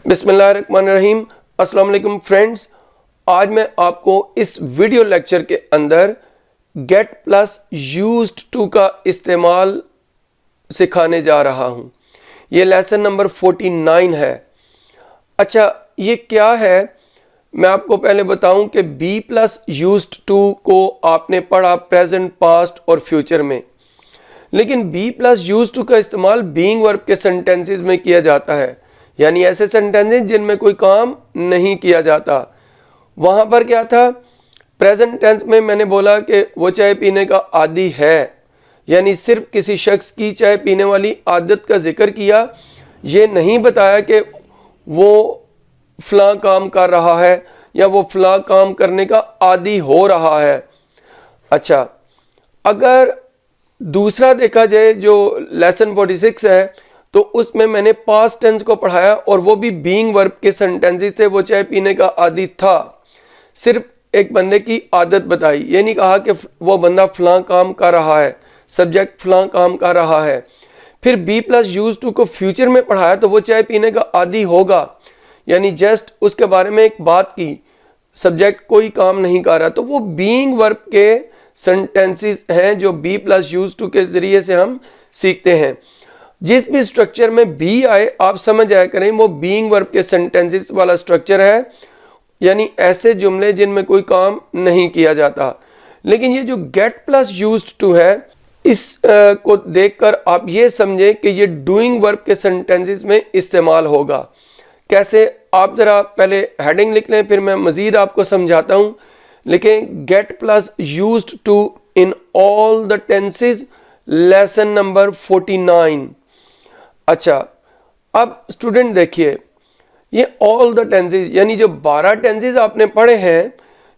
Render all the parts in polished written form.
बिस्मिल्लाहिर्रहमानिर्रहीम। अस्सलाम वालेकुम फ्रेंड्स, आज मैं आपको इस वीडियो लेक्चर के अंदर गेट प्लस यूज्ड टू का इस्तेमाल सिखाने जा रहा हूँ। ये लेसन नंबर 49 है। अच्छा, ये क्या है मैं आपको पहले बताऊं कि बी प्लस यूज्ड टू को आपने पढ़ा प्रेजेंट, पास्ट और फ्यूचर में, लेकिन बी प्लस यूज्ड टू का इस्तेमाल बीइंग वर्ब के सेंटेंसेस में किया जाता है, यानी ऐसे सेंटेंसेस जिनमें कोई काम नहीं किया जाता। वहां पर क्या था, प्रेजेंट टेंस में मैंने बोला कि वो चाय पीने का आदी है, यानी सिर्फ किसी शख्स की चाय पीने वाली आदत का जिक्र किया, ये नहीं बताया कि वो फलां काम कर रहा है या वो फलां काम करने का आदी हो रहा है। अच्छा, अगर दूसरा देखा जाए जो लेसन 46 है, तो उसमें मैंने पास्ट टेंस को पढ़ाया और वो भी बीइंग वर्ब के सेंटेंसेस थे। वो चाय पीने का आदी था, सिर्फ एक बंदे की आदत बताई, ये नहीं कहा कि वो बंदा फलां काम कर रहा है, सब्जेक्ट फलां काम कर रहा है। फिर बी प्लस यूज टू को फ्यूचर में पढ़ाया तो वो चाय पीने का आदी होगा, यानी जस्ट उसके बारे में एक बात की, सब्जेक्ट कोई काम नहीं कर रहा, तो वो बीइंग वर्ब के सेंटेंसेस हैं जो बी प्लस यूज टू के जरिए से हम सीखते हैं। जिस भी स्ट्रक्चर में बी आए आप समझ आया करें वो बीइंग वर्ब के सेंटेंसेस वाला स्ट्रक्चर है, यानी ऐसे जुमले जिनमें कोई काम नहीं किया जाता। लेकिन ये जो गेट प्लस यूज्ड टू है, इस को देखकर आप ये समझें कि ये डूइंग वर्ब के सेंटेंसेस में इस्तेमाल होगा। कैसे, आप जरा पहले हेडिंग लिख लें, फिर मैं मजीद आपको समझाता हूं। लेकिन get plus used to in all the tenses, lesson number 49। अच्छा, अब स्टूडेंट देखिए, ये ऑल द टेंसेस यानी जो 12 टेंसेस आपने पढ़े हैं,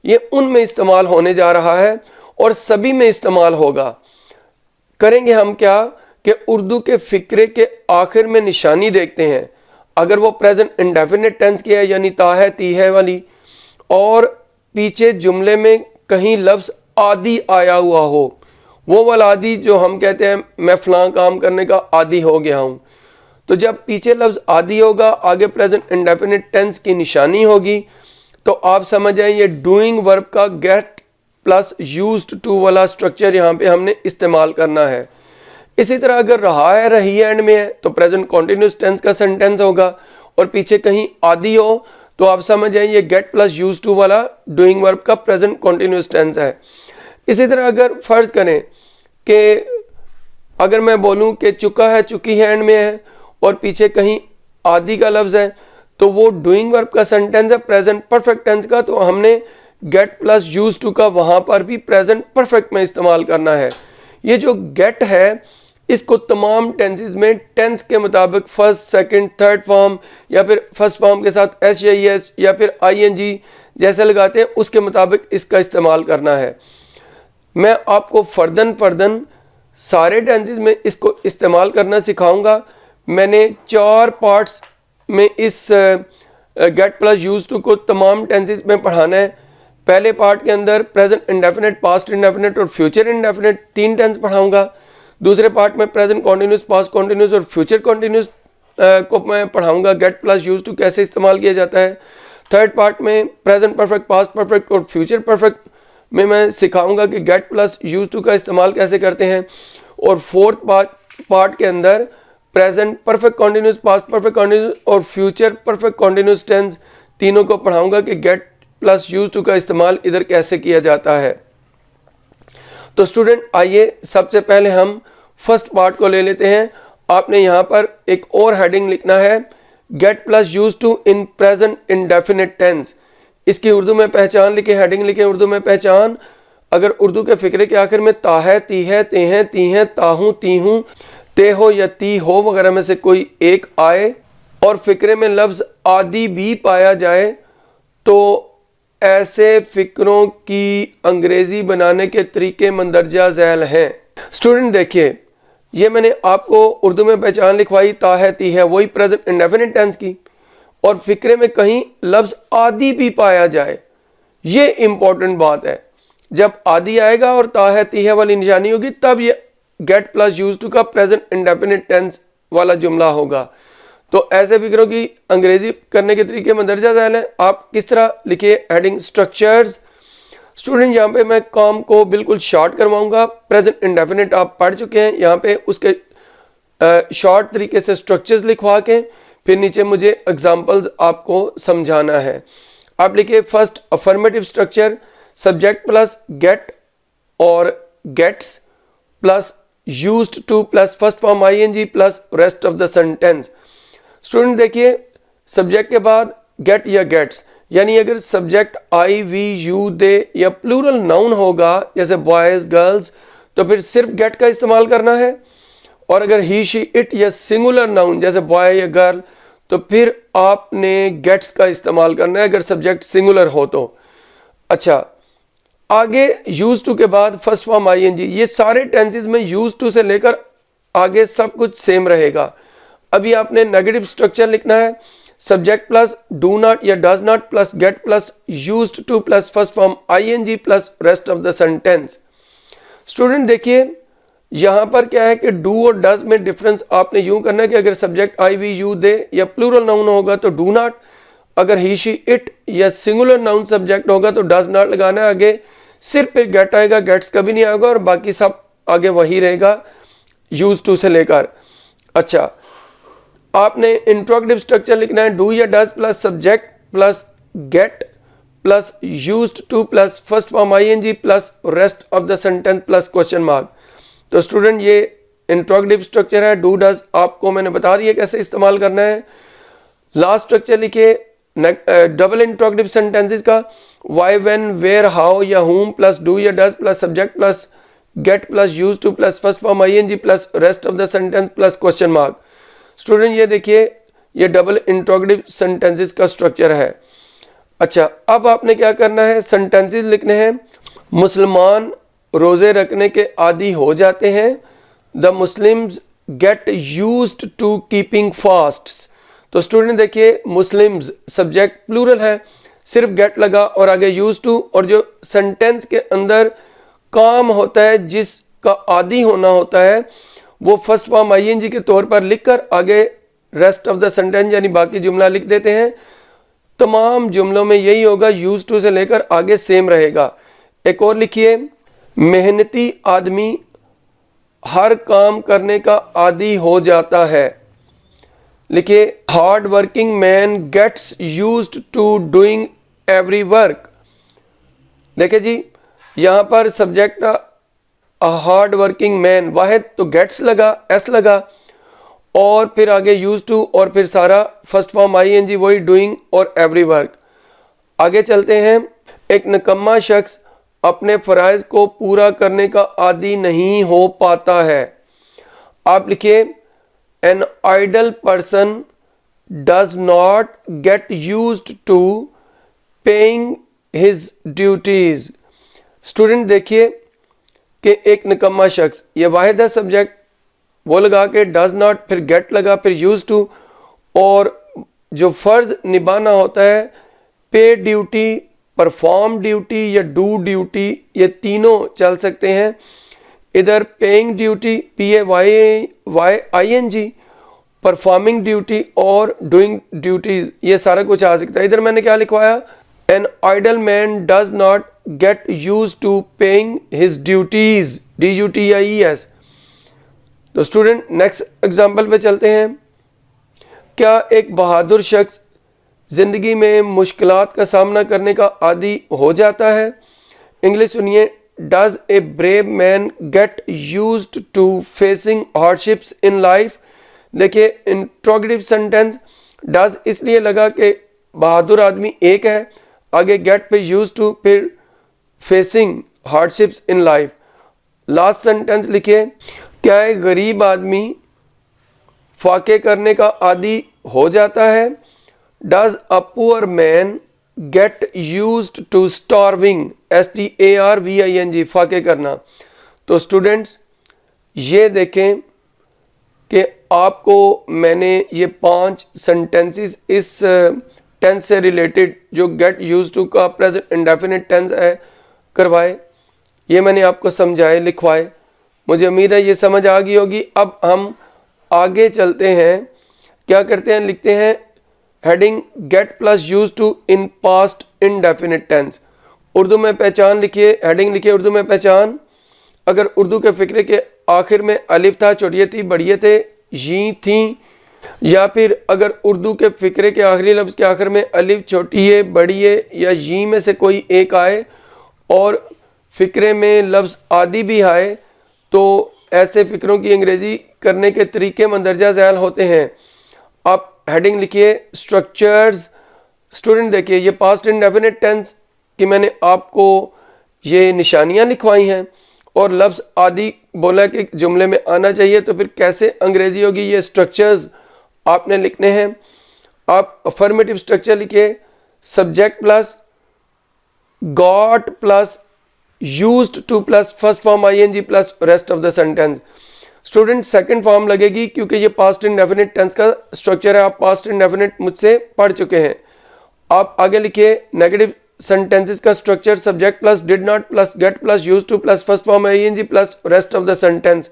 ये उनमें इस्तेमाल होने जा रहा है और सभी में इस्तेमाल होगा। करेंगे हम क्या कि उर्दू के फिक्रे के आखिर में निशानी देखते हैं। अगर वो प्रेजेंट इंडेफिनिट टेंस की है, यानी ता है ती है वाली, और पीछे जुमले में कहीं लफ्ज आदि आया हुआ हो, वो वाला आदि जो हम कहते हैं मैं फलां काम करने का आदी हो गया हूं, तो जब पीछे लफ्ज आदि होगा, आगे प्रेजेंट इंडेफिनिट टेंस की निशानी होगी, तो आप समझ जाएं ये डूइंग वर्ब का गेट प्लस यूज्ड टू वाला स्ट्रक्चर यहां पे हमने इस्तेमाल करना है। इसी तरह अगर रहा है, रही एंड में है, तो प्रेजेंट कॉन्टिन्यूस टेंस का सेंटेंस होगा और पीछे कहीं आदि हो, तो आप समझ जाएं ये गेट प्लस यूज्ड टू वाला डूइंग वर्ब का प्रेजेंट कॉन्टिन्यूस टेंस है। इसी तरह अगर फर्ज करें कि अगर मैं बोलूं कि चुका है, चुकी है एंड में है और पीछे कहीं आदि का लफ्ज है, तो वो डूइंग वर्ब का सेंटेंस है प्रेजेंट परफेक्ट टेंस का, तो हमने गेट प्लस यूज्ड टू का वहां पर भी प्रेजेंट परफेक्ट में इस्तेमाल करना है। ये जो गेट है, इसको तमाम टेंसेस में टेंस के मुताबिक फर्स्ट, सेकंड, थर्ड फॉर्म या फिर फर्स्ट फॉर्म के साथ एस या एस या फिर आईएनजी जैसे लगाते हैं, उसके मुताबिक इसका इस्तेमाल करना है। मैं आपको फर्दन सारे टेंसेस में इसको इस्तेमाल करना सिखाऊंगा। मैंने 4 पार्ट्स में इस गेट प्लस यूज टू को तमाम टेंसेस में पढ़ाना है। पहले पार्ट के अंदर प्रेजेंट इंडेफिनिट, पास्ट इंडेफिनिट और फ्यूचर इंडेफिनिट 3 टेंस पढ़ाऊंगा। दूसरे पार्ट में प्रेजेंट कॉन्टिन्यूस, पास्ट कॉन्टिन्यूस और फ्यूचर कॉन्टिन्यूस को मैं पढ़ाऊंगा गेट प्लस यूज टू कैसे इस्तेमाल किया जाता है। थर्ड पार्ट में प्रेजेंट परफेक्ट, पास्ट परफेक्ट और फ्यूचर परफेक्ट में मैं सिखाऊंगा कि गेट प्लस यूज टू का इस्तेमाल कैसे करते हैं। और फोर्थ पार्ट के अंदर present perfect continuous, past perfect continuous और फ्यूचर परफेक्ट कॉन्टिन्यूस टेंस तीनों को पढ़ाऊंगा कि गेट प्लस यूज टू का इस्तेमाल इधर कैसे किया जाता है। तो स्टूडेंट आइए सबसे पहले हम फर्स्ट पार्ट को ले लेते हैं। आपने यहां पर एक और हेडिंग लिखना है, get plus use to in present indefinite tense. इसकी उर्दू में पहचान लिखे, हेडिंग लिखे उर्दू में पहचान। अगर उर्दू के फिक्रे के आखिर में ता है, ती है, ते हैं, ती हैं, ताहूं, ती हूं, ते हो या ती हो वगैरह में से कोई एक आए और फिक्रे में लफ्ज आदि भी पाया जाए, तो ऐसे फिक्रों की अंग्रेजी बनाने के तरीके मंदरजा झैल हैं। स्टूडेंट देखिए, ये मैंने आपको उर्दू में पहचान लिखवाई, ता है, ती है, वही प्रेजेंट इंडेफिनिट टेंस की, और फिक्रे में कहीं लफ्ज आदि भी पाया जाए। ये इंपॉर्टेंट बात है। जब आदि आएगा और ता है, ती है वाली निशानी होगी, तब ये गेट प्लस यूज टू का प्रेजेंट इंडेफिनिट टेंस वाला जुमला होगा। तो ऐसे फिक्रों की अंग्रेजी करने के तरीके मंदरजा झैल हैं। आप किस तरह लिखिए हेडिंग स्ट्रक्चर्स। स्टूडेंट यहाँ पे मैं काम को बिल्कुल शॉर्ट करवाऊंगा। प्रेजेंट इंडेफिनिट आप पढ़ चुके हैं, यहाँ पे उसके शॉर्ट तरीके से स्ट्रक्चर्स लिखवा के फिर नीचे मुझे एग्जांपल्स आपको समझाना है। आप लिखिए first affirmative structure, subject plus get और gets plus used to plus first form ING plus rest of the sentence. Student देखिए सब्जेक्ट के बाद गेट या गेट्स, यानी अगर subject I we you they या प्लूरल नाउन होगा जैसे बॉयज गर्ल्स तो फिर सिर्फ गेट का इस्तेमाल करना है, और अगर ही शी इट या सिंगुलर नाउन जैसे बॉय या गर्ल तो फिर आपने गेट्स का इस्तेमाल करना है अगर सब्जेक्ट सिंगुलर हो तो। अच्छा, आगे यूज टू के बाद फर्स्ट फॉर्म आईएनजी, ये सारे टेंसेस में यूज टू से लेकर आगे सब कुछ सेम रहेगा। अभी आपने नेगेटिव स्ट्रक्चर लिखना है, सब्जेक्ट प्लस डू नॉट या does not plus get plus used to plus first form ING plus rest of the sentence. Student देखिए यहां पर क्या है कि डू और डज में डिफरेंस आपने यूं करना है कि अगर subject I we you they या प्लूरल नाउन होगा तो डू नॉट, अगर ही शी इट या सिंगुलर नाउन सब्जेक्ट होगा तो डज नॉट लगाना है आगे, सिर्फ फिर गेट आएगा, गेट्स कभी नहीं आएगा और बाकी सब आगे वही रहेगा यूज टू से लेकर। अच्छा, आपने इंट्रोगेटिव स्ट्रक्चर लिखना है, डू या does plus subject plus get plus used to plus first form ING plus rest of the sentence plus question mark. तो स्टूडेंट ये इंट्रोगेटिव स्ट्रक्चर है, डू डज आपको मैंने बता दिया कैसे इस्तेमाल करना है। लास्ट स्ट्रक्चर लिखिए डबल इंट्रोगेटिव सेंटेंसेस का, व्हाई व्हेन वेयर हाउ या हुम प्लस डू या does plus subject plus get plus used to plus first form ING plus rest of the sentence plus question mark. Student ये देखिए ये double interrogative sentences का structure है। अच्छा, अब आपने क्या करना है, सेंटेंसेस लिखने हैं। मुसलमान रोजे रखने के आदी हो जाते हैं, the Muslims get used to keeping fasts. तो स्टूडेंट देखिए मुस्लिम्स सब्जेक्ट प्लूरल है, सिर्फ गेट लगा और आगे यूज्ड टू, और जो सेंटेंस के अंदर काम होता है जिसका आदी होना होता है वो फर्स्ट फॉर्म आईएनजी के तौर पर लिखकर आगे रेस्ट ऑफ द सेंटेंस यानी बाकी जुमला लिख देते हैं। तमाम जुमलों में यही होगा, यूज टू से लेकर आगे सेम रहेगा। एक और लिखिए, मेहनती आदमी हर काम करने का आदी हो जाता है। लिखिए hard working man gets used to doing every work. देखिए जी यहां पर सब्जेक्ट हार्ड वर्किंग मैन, वाहिद तो गेट्स लगा, एस लगा और फिर आगे यूज टू और फिर सारा फर्स्ट फॉर्म आईएनजी वही डूइंग और एवरी वर्क। आगे चलते हैं, एक निकम्मा शख्स अपने फराइज को पूरा करने का आदी नहीं हो पाता है। आप लिखिए an idle person does not get used to paying his duties. Student देखिए कि एक निकम्मा शख्स, ये वाहिद है सब्जेक्ट, वो लगा के डज नॉट फिर गेट लगा फिर यूज टू, और जो फर्ज निभाना होता है पे ड्यूटी, परफॉर्म ड्यूटी या डू ड्यूटी, ये तीनों चल सकते हैं। इधर paying duty PAYING, performing duty और डूइंग ड्यूटीज, ये सारा कुछ आ सकता है। इधर मैंने क्या लिखवाया, an idle man does not get use to paying his duties, DUTIES। तो स्टूडेंट नेक्स्ट एग्जाम्पल पे चलते हैं। क्या एक बहादुर शख्स जिंदगी में मुश्किलात का सामना करने का आदी हो जाता है? इंग्लिश सुनिए, does a brave man get used to facing hardships in life. देखिए इंट्रोगेटिव सेंटेंस, डज इसलिए लगा कि बहादुर आदमी एक है, आगे गेट पे यूज टू फिर facing hardships in life. Last sentence लिखिए, क्या एक गरीब आदमी फाके करने का आदी हो जाता है? Does a poor man get used to starving, STARVING, फाके करना। तो स्टूडेंट्स ये देखें कि आपको मैंने ये 5 सेंटेंसेस इस टेंस से रिलेटेड जो गेट यूज्ड टू का प्रेजेंट इंडेफिनिट टेंस है करवाए, ये मैंने आपको समझाए, लिखवाए। मुझे उम्मीद है ये समझ आ गई होगी। अब हम आगे चलते हैं क्या करते हैं, लिखते हैं heading get plus use to in past indefinite tense. Urdu में पहचान लिखिए, हेडिंग लिखिए उर्दू में पहचान। अगर उर्दू के फिक्रे के आखिर में अलिफ था, चोटिये थी, बढ़िए थे, जी थी, या फिर अगर उर्दू के फिक्रे के आखिरी लफ्ज़ के आखिर में अलिफ, छोटिये, बढ़िए या जी में से कोई एक आए और फिक्रे में लफ्ज़ आदि भी आए, तो ऐसे फिक्रों की अंग्रेज़ी करने के तरीके मंदरजा ज़ैल होते हैं। आप हेडिंग लिखिए स्ट्रक्चर्स। स्टूडेंट देखिए, ये पास्ट इंडेफिनिट टेंस कि मैंने आपको ये निशानियां लिखवाई हैं और लफ्ज़ आदि बोला कि जुमले में आना चाहिए, तो फिर कैसे अंग्रेजी होगी। ये स्ट्रक्चर्स आपने लिखने हैं। आप अफर्मेटिव स्ट्रक्चर लिखिए, subject plus got plus used to plus first form ING plus rest of the sentence. Student second form लगेगी क्योंकि ये पास्ट इंडेफिनिट टेंस का स्ट्रक्चर है। आप पास्ट इंडेफिनिट मुझसे पढ़ चुके हैं। आप आगे लिखिए नेगेटिव सेंटेंसेस का structure, subject plus did not plus get plus used to plus first form ING plus rest of the sentence.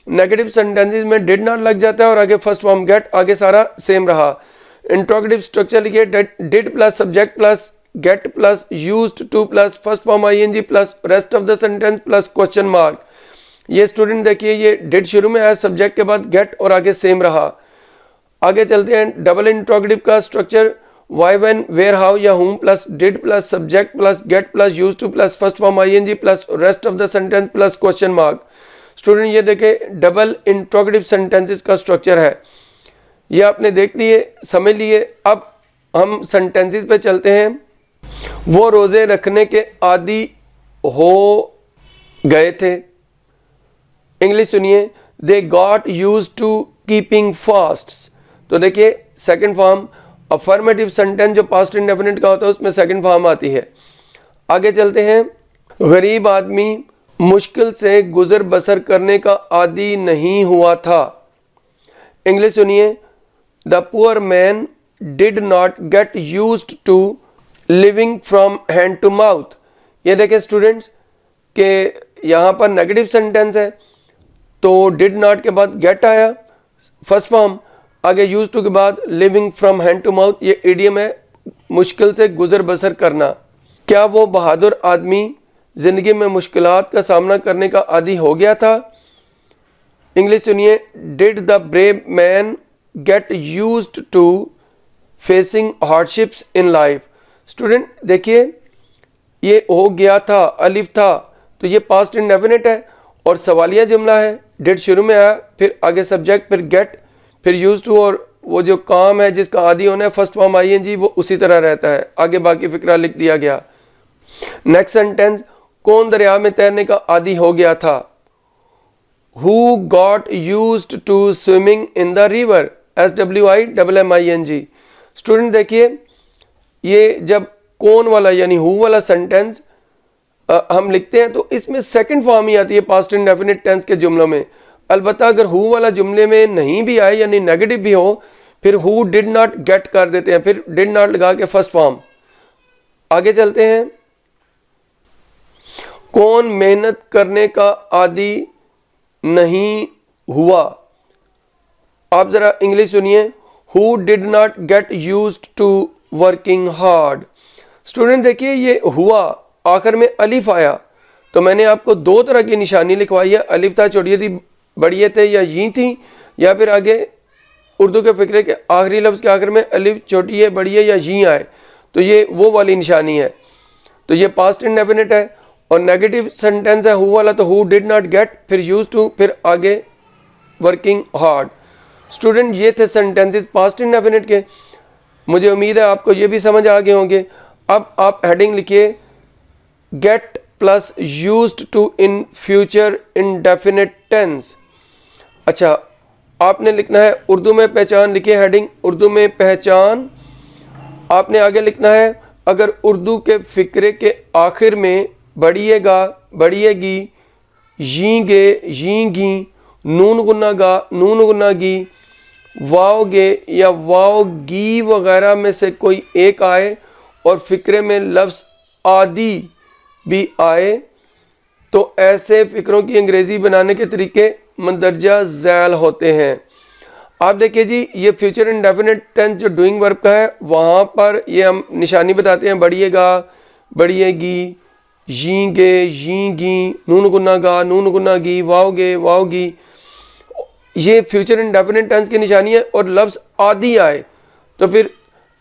Negative sentences में डिड नॉट लग जाता है और आगे फर्स्ट फॉर्म गेट, आगे सारा सेम रहा। इंट्रोगेटिव स्ट्रक्चर लिखिए did plus subject plus get plus used to plus first form ING plus rest of the sentence plus question mark. ये स्टूडेंट देखिए, ये डिड शुरू में आया, सब्जेक्ट के बाद गेट और आगे सेम रहा। आगे चलते हैं डबल इंट्रोगेटिव का structure, why, when, where, how या whom plus did plus subject plus get plus used to plus first form ING plus rest of the sentence plus question mark. Student ये देखे double interrogative sentences का structure है। ये आपने देख लिए, समझ लिए। अब हम सेंटेंसेस पे चलते हैं। वो रोजे रखने के आदी हो गए थे। इंग्लिश सुनिए, they got used to keeping fasts. तो देखिए सेकंड फॉर्म अफर्मेटिव सेंटेंस जो पास्ट इंडेफिनिट का होता है उसमें सेकंड फॉर्म आती है। आगे चलते हैं। गरीब आदमी मुश्किल से गुजर बसर करने का आदी नहीं हुआ था। इंग्लिश सुनिए, the poor man did not get used to living from hand to mouth. ये देखें स्टूडेंट्स के यहाँ पर नेगेटिव सेंटेंस है, तो डिड नॉट के बाद गेट आया फर्स्ट फॉर्म, आगे यूज टू के बाद living from hand to mouth. ये इडियम है, मुश्किल से गुजर बसर करना। क्या वो बहादुर आदमी जिंदगी में मुश्किलात का सामना करने का आदी हो गया था। इंग्लिश सुनिए, did the brave man get used to facing hardships in life. Student देखिए, ये हो गया था, अलिफ था, तो ये पास्ट इंडेफिनिट है और सवालिया जुमला है। डिड शुरू में आया, फिर आगे सब्जेक्ट, फिर गेट, फिर यूज टू, और वो जो काम है जिसका आदि होना है फर्स्ट फॉर्म आईएनजी वो उसी तरह रहता है। आगे बाकी फिक्रा लिख दिया गया। नेक्स्ट सेंटेंस, कौन दरिया में तैरने का आदी हो गया था। Who got used to swimming in the river, SWIMMING। Student देखिए, ये जब कौन वाला यानी हु वाला सेंटेंस हम लिखते हैं तो इसमें सेकंड फॉर्म ही आती है पास्ट इंडेफिनिट टेंस के जुमलों में। अलबत्ता अगर हु वाला जुमले में नहीं भी आए यानी नेगेटिव भी हो, फिर हु डिड नॉट गेट कर देते हैं, फिर डिड नॉट लगा के फर्स्ट फॉर्म। आगे चलते हैं। कौन मेहनत करने का आदी नहीं हुआ। आप जरा इंग्लिश सुनिए, who did not get used to working hard. Student देखिए, ये हुआ आखिर में अलिफ आया, तो मैंने आपको दो तरह की निशानी लिखवाई है। अलिफ था, छोटिये थी, बढ़िए थे या ये थी, या फिर आगे उर्दू के फिक्रे के आखिरी लफ्ज़ के आखिर में अलिफ, छोटिये, बढ़िए या ये आए, तो ये वो वाली निशानी है। तो ये पास्ट इंडेफिनिट है। और नेगेटिव सेंटेंस है हु वाला, तो हु डिड नॉट गेट, फिर यूज टू, फिर आगे वर्किंग हार्ड। स्टूडेंट ये थे सेंटेंसेस पास्ट इंडेफिनिट के। मुझे उम्मीद है आपको ये भी समझ आ गए होंगे। अब आप हेडिंग लिखिए get plus used to in future indefinite tense. अच्छा, आपने लिखना है उर्दू में पहचान, लिखिए हेडिंग उर्दू में पहचान। आपने आगे लिखना है अगर उर्दू के फिक्रे के आखिर में बढ़िएगा, बढ़िएगी, यींगे, यींगी, नून गुना गा, नून गुना गी, वाओगे या वाओगी वगैरह में से कोई एक आए और फिक्रे में लफ्ज़ आदि भी आए, तो ऐसे फिक्रों की अंग्रेज़ी बनाने के तरीके मंदरजा ज़ैल होते हैं। आप देखिए जी, ये फ्यूचर इंडेफिनिट टेंस जो डूइंग वर्ब का है, वहाँ पर ये हम निशानी बताते हैं, बढ़िएगा, बढ़िएगी, यींगे, यींगी, नून गुना गा, नून गुना गी, वाओगे, वाओगी। ये फ्यूचर इंडेफिनिट टेंस की निशानी है। और लफ्ज़ आदि आए तो फिर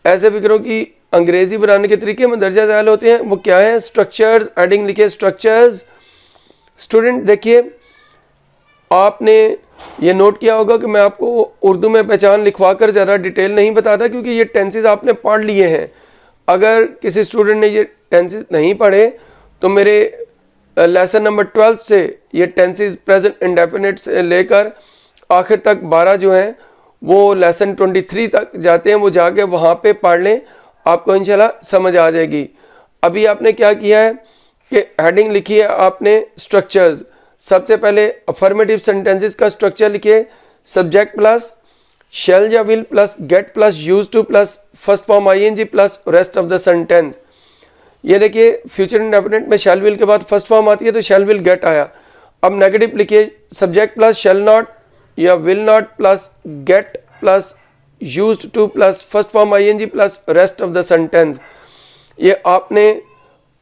ऐसे फिक्रों की अंग्रेजी बनाने के तरीके में दर्जा ज़ायल होते हैं। वो क्या है? स्ट्रक्चर्स। एडिंग लिखिए स्ट्रक्चर्स। स्टूडेंट देखिए, आपने ये नोट किया होगा कि मैं आपको उर्दू में पहचान लिखवा कर ज़्यादा डिटेल नहीं बताता, क्योंकि ये टेंसेस आपने पढ़ लिए हैं। अगर किसी स्टूडेंट ने ये टेंसेस नहीं पढ़े तो मेरे लेसन नंबर 12 से ये टेंसेस प्रेजेंट इंडेफिनिट से लेकर आखिर तक 12 जो हैं वो लेसन 23 तक जाते हैं, वो जाके वहाँ पे पढ़ लें, आपको इंशाल्लाह समझ आ जाएगी। अभी आपने क्या किया है कि हेडिंग लिखी है आपने स्ट्रक्चर्स। सबसे पहले अफर्मेटिव सेंटेंसेस का स्ट्रक्चर लिखिए, सब्जेक्ट प्लस शैल या will plus get plus use to plus first form ING plus rest of the sentence. ये देखिए, फ्यूचर इंडेफिनिट में शैल विल के बाद फर्स्ट फॉर्म आती है तो शैल विल गेट आया। अब नेगेटिव लिखिए, सब्जेक्ट प्लस शैल नॉट या will not plus get plus used to plus first form ING plus rest of the sentence. ये आपने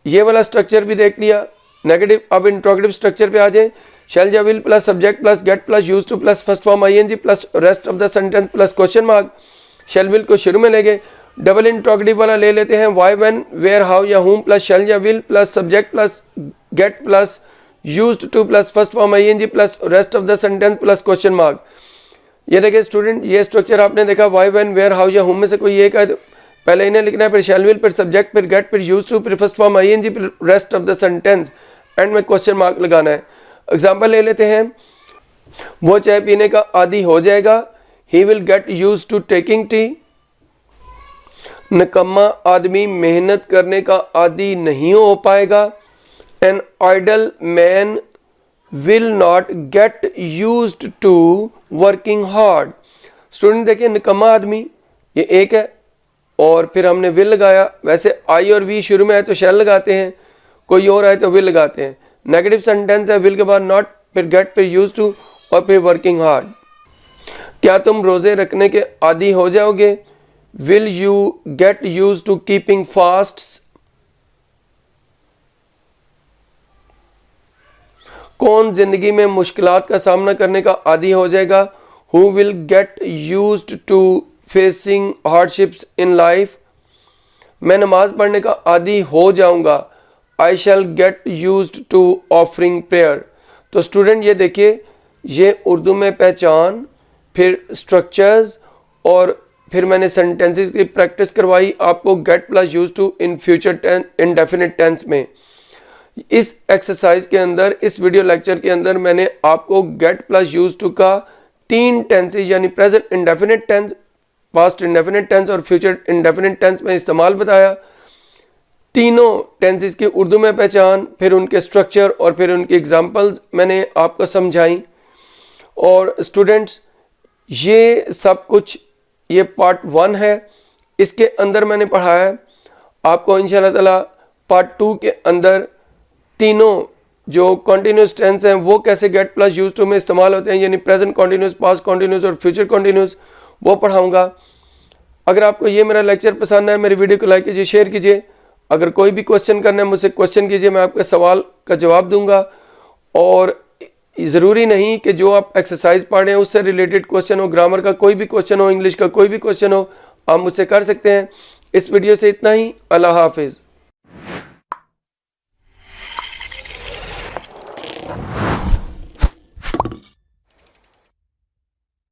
ये वाला स्ट्रक्चर भी देख लिया नेगेटिव। अब इंट्रोगेटिव स्ट्रक्चर पे आ जाए, शैल या will plus subject plus get plus use to plus first form ING plus rest of the sentence plus question mark. Shall will को शुरू में ले गए, डबल इंट्रोगेटिव वाला ले लेते हैं, व्हाई, व्हेन, वेयर, हाउ या हुम प्लस शैल या will plus subject plus get plus used to plus first form ING plus rest of the sentence plus question mark. ये देखिए स्टूडेंट, ये स्ट्रक्चर आपने देखा, व्हाई, व्हेन, वेयर, हाउ या हुम में से कोई एक है, पहले इन्हें लिखना है, फिर शैल विल, फिर सब्जेक्ट, फिर गेट, फिर यूज टू, फिर फर्स्ट फॉर्म आईएनजी, फिर rest of the sentence, and में क्वेश्चन मार्क लगाना है। एग्जांपल ले लेते हैं, वो चाय पीने का आदी हो जाएगा, he will get use to taking tea. निकम्मा आदमी मेहनत करने का आदी नहीं हो पाएगा, an idle man will not get used to working hard. Student देखिए, निकम्मा आदमी ये एक है और फिर हमने विल लगाया। वैसे आई और वी शुरू में है तो शैल लगाते हैं, कोई और आए तो विल लगाते हैं। नेगेटिव सेंटेंस है, विल के बाद नॉट, फिर गेट, फिर यूज टू और फिर वर्किंग हार्ड। क्या तुम रोजे रखने के आदी हो जाओगे? Will you get use to keeping fasts? कौन जिंदगी में मुश्किलात का सामना करने का आदी हो जाएगा? Who will get used to facing hardships in life? मैं नमाज पढ़ने का आदी हो जाऊंगा, I shall get used to offering prayer. तो स्टूडेंट ये देखिए, ये उर्दू में पहचान, फिर स्ट्रक्चर्स और फिर मैंने सेंटेंसेस की प्रैक्टिस करवाई आपको get plus use to in future tense indefinite tense में। इस एक्सरसाइज के अंदर, इस वीडियो लेक्चर के अंदर मैंने आपको गेट प्लस यूज टू का 3 टेंसेज यानी present indefinite tense, past indefinite tense और फ्यूचर इंडेफिनिट टेंस में इस्तेमाल बताया। तीनों टेंसेस की उर्दू में पहचान, फिर उनके स्ट्रक्चर और फिर उनकी एग्जांपल्स मैंने आपको समझाई। और स्टूडेंट्स, ये सब कुछ ये पार्ट 1 है। इसके अंदर मैंने पढ़ाया आपको इंशाल्लाह ताला पार्ट 2 के अंदर तीनों जो कॉन्टिन्यूस टेंस हैं वो कैसे गेट प्लस यूज टू में इस्तेमाल होते हैं, यानी प्रेजेंट कॉन्टिन्यूस, पास्ट कॉन्टिन्यूस और फ्यूचर कॉन्टिन्यूस, वो पढ़ाऊंगा। अगर आपको ये मेरा लेक्चर पसंद है, मेरी वीडियो को लाइक कीजिए, शेयर कीजिए। अगर कोई भी क्वेश्चन करना है मुझसे क्वेश्चन कीजिए, मैं आपके सवाल का जवाब दूंगा। और ज़रूरी नहीं कि जो आप एक्सरसाइज पढ़ रहे हैं उससे रिलेटेड क्वेश्चन हो, ग्रामर का कोई भी क्वेश्चन हो, इंग्लिश का कोई भी क्वेश्चन हो, आप मुझसे कर सकते हैं। इस वीडियो से इतना ही। अल्लाह हाफिज़।